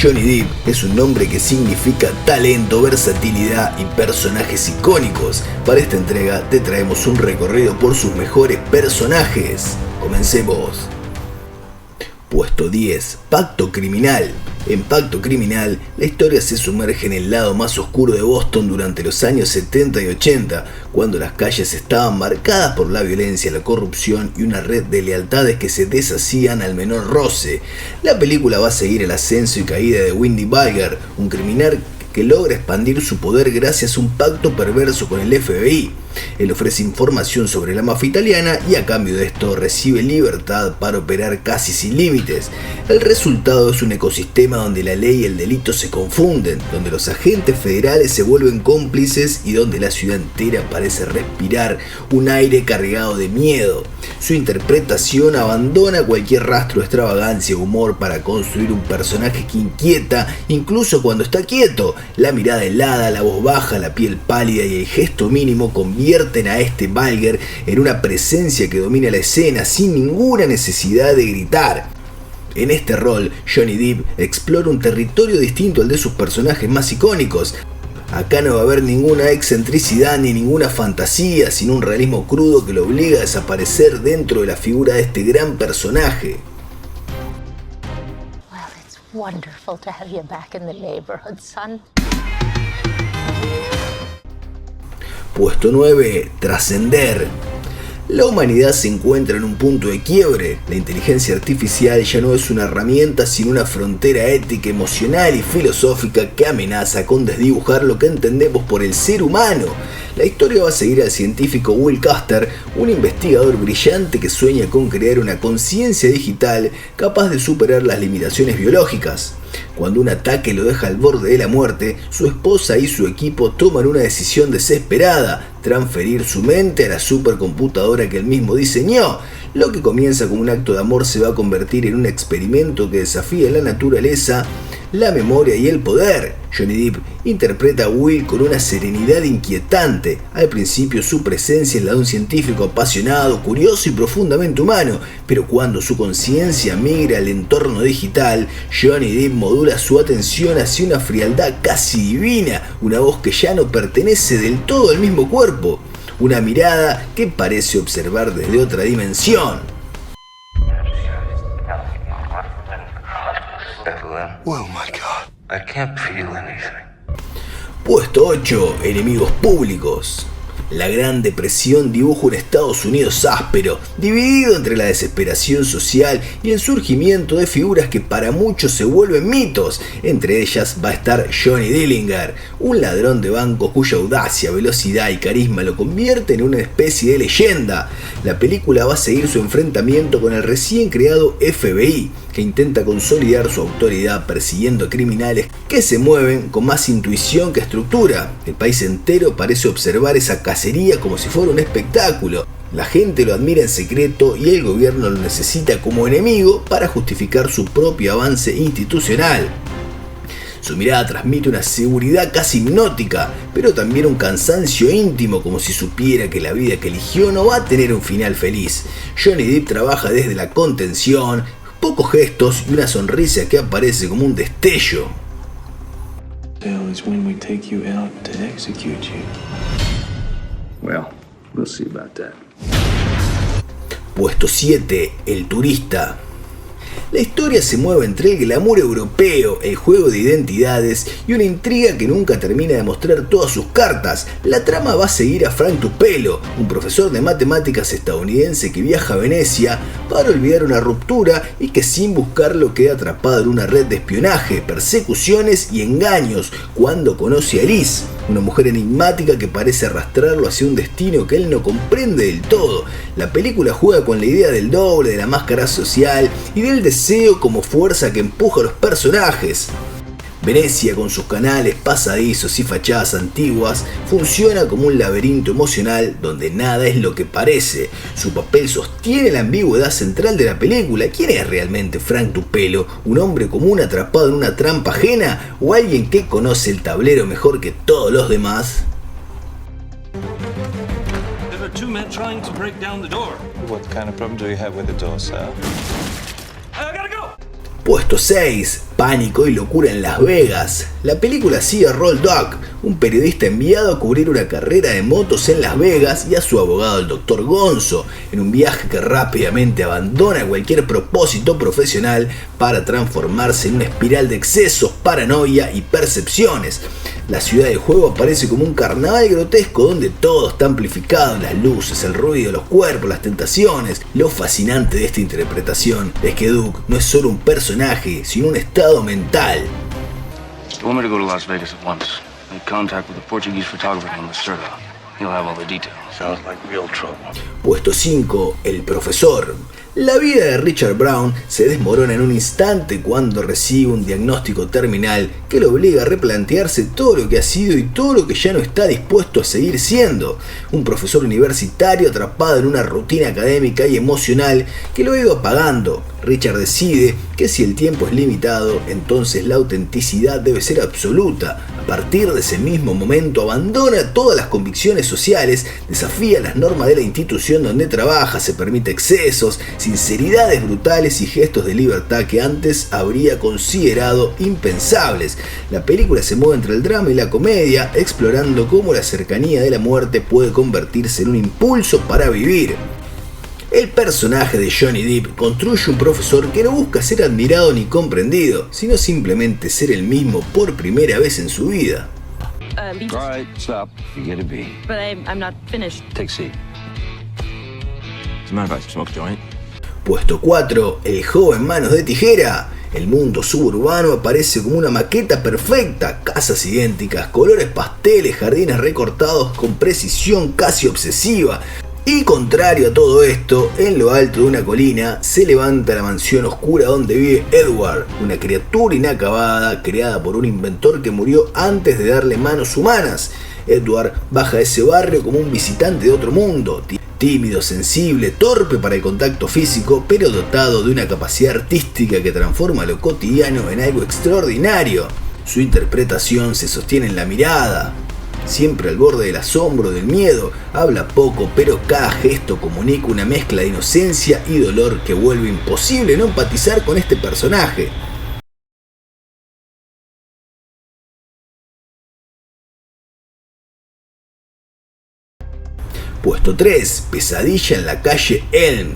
Johnny Depp es un nombre que significa talento, versatilidad y personajes icónicos. Para esta entrega te traemos un recorrido por sus mejores personajes. Comencemos. Puesto 10. Pacto Criminal. En Pacto Criminal, la historia se sumerge en el lado más oscuro de Boston durante los años 70 y 80, cuando las calles estaban marcadas por la violencia, la corrupción y una red de lealtades que se deshacían al menor roce. La película va a seguir el ascenso y caída de Wendy Bulger, un criminal que logra expandir su poder gracias a un pacto perverso con el FBI. Él ofrece información sobre la mafia italiana y a cambio de esto recibe libertad para operar casi sin límites. El resultado es un ecosistema donde la ley y el delito se confunden, donde los agentes federales se vuelven cómplices y donde la ciudad entera parece respirar un aire cargado de miedo. Su interpretación abandona cualquier rastro de extravagancia o humor para construir un personaje que inquieta incluso cuando está quieto. La mirada helada, la voz baja, la piel pálida y el gesto mínimo convierten a este Bulger en una presencia que domina la escena sin ninguna necesidad de gritar. En este rol, Johnny Depp explora un territorio distinto al de sus personajes más icónicos. Acá no va a haber ninguna excentricidad ni ninguna fantasía, sino un realismo crudo que lo obliga a desaparecer dentro de la figura de este gran personaje. Well, it's wonderful to have you back in the neighborhood, son. Puesto 9. Trascender. La humanidad se encuentra en un punto de quiebre. La inteligencia artificial ya no es una herramienta sino una frontera ética, emocional y filosófica que amenaza con desdibujar lo que entendemos por el ser humano. La historia va a seguir al científico Will Custer, un investigador brillante que sueña con crear una conciencia digital capaz de superar las limitaciones biológicas. Cuando un ataque lo deja al borde de la muerte, su esposa y su equipo toman una decisión desesperada: transferir su mente a la supercomputadora que él mismo diseñó. Lo que comienza como un acto de amor se va a convertir en un experimento que desafía la naturaleza, la memoria y el poder. Johnny Depp interpreta a Will con una serenidad inquietante. Al principio su presencia es la de un científico apasionado, curioso y profundamente humano, pero cuando su conciencia migra al entorno digital, Johnny Depp modula su atención hacia una frialdad casi divina, una voz que ya no pertenece del todo al mismo cuerpo, una mirada que parece observar desde otra dimensión. Oh my God. I can't feel anything. Puesto 8. Enemigos públicos. La Gran Depresión dibuja un Estados Unidos áspero, dividido entre la desesperación social y el surgimiento de figuras que para muchos se vuelven mitos. Entre ellas va a estar Johnny Dillinger, un ladrón de banco cuya audacia, velocidad y carisma lo convierte en una especie de leyenda. La película va a seguir su enfrentamiento con el recién creado FBI, que intenta consolidar su autoridad persiguiendo a criminales que se mueven con más intuición que estructura. El país entero parece observar esa cacería como si fuera un espectáculo. La gente lo admira en secreto y el gobierno lo necesita como enemigo para justificar su propio avance institucional. Su mirada transmite una seguridad casi hipnótica, pero también un cansancio íntimo, como si supiera que la vida que eligió no va a tener un final feliz. Johnny Depp trabaja desde la contención, pocos gestos y una sonrisa que aparece como un destello. Puesto 7. El turista. La historia se mueve entre el glamour europeo, el juego de identidades y una intriga que nunca termina de mostrar todas sus cartas. La trama va a seguir a Frank Tupelo, un profesor de matemáticas estadounidense que viaja a Venecia para olvidar una ruptura y que sin buscarlo queda atrapado en una red de espionaje, persecuciones y engaños cuando conoce a Elise, una mujer enigmática que parece arrastrarlo hacia un destino que él no comprende del todo. La película juega con la idea del doble, de la máscara social y del deseo como fuerza que empuja a los personajes. Venecia, con sus canales, pasadizos y fachadas antiguas, funciona como un laberinto emocional donde nada es lo que parece. Su papel sostiene la ambigüedad central de la película. ¿Quién es realmente Frank Tupelo? ¿Un hombre común atrapado en una trampa ajena? ¿O alguien que conoce el tablero mejor que todos los demás? There are two men trying to break down the door. What kind of problem do you have with the door, sir? I gotta go! Puesto 6. Pánico y locura en Las Vegas. La película sigue a Roll Dog, un periodista enviado a cubrir una carrera de motos en Las Vegas, y a su abogado, el Dr. Gonzo, en un viaje que rápidamente abandona cualquier propósito profesional para transformarse en una espiral de excesos, paranoia y percepciones. La ciudad del juego aparece como un carnaval grotesco donde todo está amplificado: las luces, el ruido, los cuerpos, las tentaciones. Lo fascinante de esta interpretación es que Duke no es solo un personaje, sino un estado mental. You want me to go to Las Vegas at once? Make contact with a Portuguese photographer named Lacerda. He'll have all the details. Sounds like real trouble. Puesto 5. El profesor. La vida de Richard Brown se desmorona en un instante cuando recibe un diagnóstico terminal que lo obliga a replantearse todo lo que ha sido y todo lo que ya no está dispuesto a seguir siendo. Un profesor universitario atrapado en una rutina académica y emocional que lo ha ido apagando. Richard decide que si el tiempo es limitado, entonces la autenticidad debe ser absoluta. A partir de ese mismo momento abandona todas las convicciones sociales, desafía las normas de la institución donde trabaja, se permite excesos, sinceridades brutales y gestos de libertad que antes habría considerado impensables. La película se mueve entre el drama y la comedia, explorando cómo la cercanía de la muerte puede convertirse en un impulso para vivir. El personaje de Johnny Depp construye un profesor que no busca ser admirado ni comprendido, sino simplemente ser el mismo por primera vez en su vida. All right, stop. You get a B. But I'm not finished. Take a seat. Does it matter if I smoke a joint? Puesto 4. El joven manos de tijera. El mundo suburbano aparece como una maqueta perfecta: casas idénticas, colores pasteles, jardines recortados con precisión casi obsesiva. Y contrario a todo esto, en lo alto de una colina se levanta la mansión oscura donde vive Edward, una criatura inacabada creada por un inventor que murió antes de darle manos humanas. Edward baja a ese barrio como un visitante de otro mundo, tímido, sensible, torpe para el contacto físico, pero dotado de una capacidad artística que transforma lo cotidiano en algo extraordinario. Su interpretación se sostiene en la mirada, siempre al borde del asombro, del miedo. Habla poco, pero cada gesto comunica una mezcla de inocencia y dolor que vuelve imposible no empatizar con este personaje. Puesto 3. Pesadilla en la calle Elm.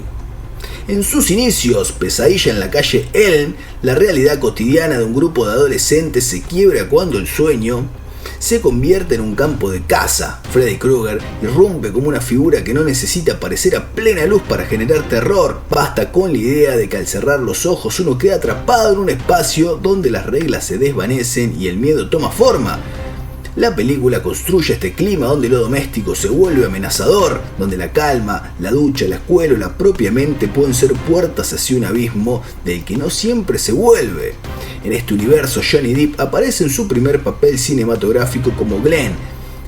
En sus inicios, Pesadilla en la calle Elm, la realidad cotidiana de un grupo de adolescentes se quiebra cuando el sueño se convierte en un campo de caza. Freddy Krueger irrumpe como una figura que no necesita aparecer a plena luz para generar terror. Basta con la idea de que al cerrar los ojos uno queda atrapado en un espacio donde las reglas se desvanecen y el miedo toma forma. La película construye este clima donde lo doméstico se vuelve amenazador, donde la calma, la ducha, la escuela o la propia mente pueden ser puertas hacia un abismo del que no siempre se vuelve. En este universo, Johnny Depp aparece en su primer papel cinematográfico como Glenn,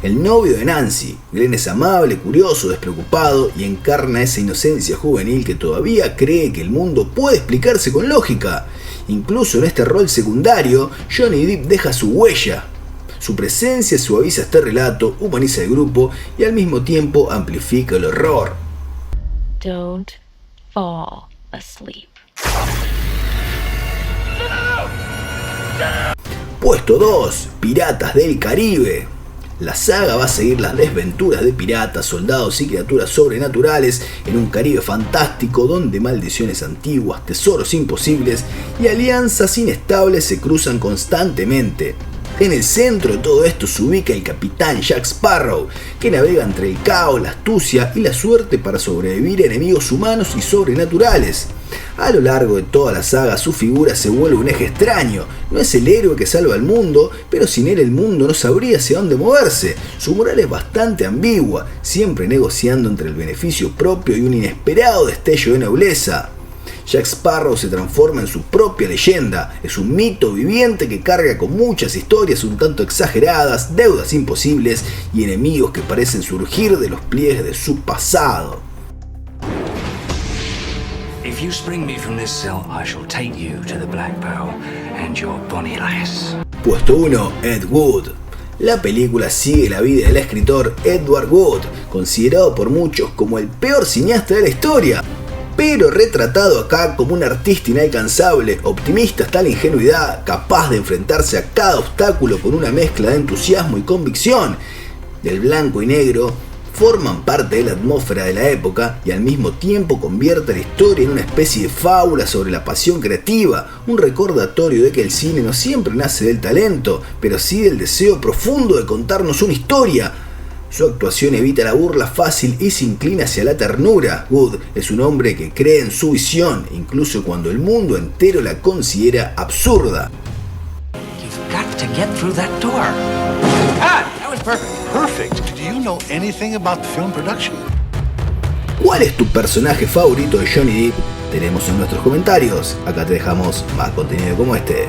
el novio de Nancy. Glenn es amable, curioso, despreocupado y encarna esa inocencia juvenil que todavía cree que el mundo puede explicarse con lógica. Incluso en este rol secundario, Johnny Depp deja su huella. Su presencia suaviza este relato, humaniza el grupo y al mismo tiempo amplifica el horror. Don't fall asleep. Puesto 2. Piratas del Caribe. La saga va a seguir las desventuras de piratas, soldados y criaturas sobrenaturales en un Caribe fantástico donde maldiciones antiguas, tesoros imposibles y alianzas inestables se cruzan constantemente. En el centro de todo esto se ubica el capitán Jack Sparrow, que navega entre el caos, la astucia y la suerte para sobrevivir a enemigos humanos y sobrenaturales. A lo largo de toda la saga su figura se vuelve un eje extraño. No es el héroe que salva al mundo, pero sin él el mundo no sabría hacia dónde moverse. Su moral es bastante ambigua, siempre negociando entre el beneficio propio y un inesperado destello de nobleza. Jack Sparrow se transforma en su propia leyenda, es un mito viviente que carga con muchas historias un tanto exageradas, deudas imposibles y enemigos que parecen surgir de los pliegues de su pasado. If you spring me from this cell, I shall take you to the Black Pearl and your bonny lass. Puesto 1. Ed Wood. La película sigue la vida del escritor Edward Wood, considerado por muchos como el peor cineasta de la historia. pero retratado acá como un artista inalcanzable, optimista hasta la ingenuidad, capaz de enfrentarse a cada obstáculo con una mezcla de entusiasmo y convicción. El blanco y negro forman parte de la atmósfera de la época y al mismo tiempo convierte la historia en una especie de fábula sobre la pasión creativa, un recordatorio de que el cine no siempre nace del talento, pero sí del deseo profundo de contarnos una historia. Su actuación evita la burla fácil y se inclina hacia la ternura. Wood es un hombre que cree en su visión, incluso cuando el mundo entero la considera absurda. You've got to get through that door. Ah, that was perfect. Perfect. Do you know anything about film production? ¿Cuál es tu personaje favorito de Johnny Depp? Tenemos en nuestros comentarios. Acá te dejamos más contenido como este.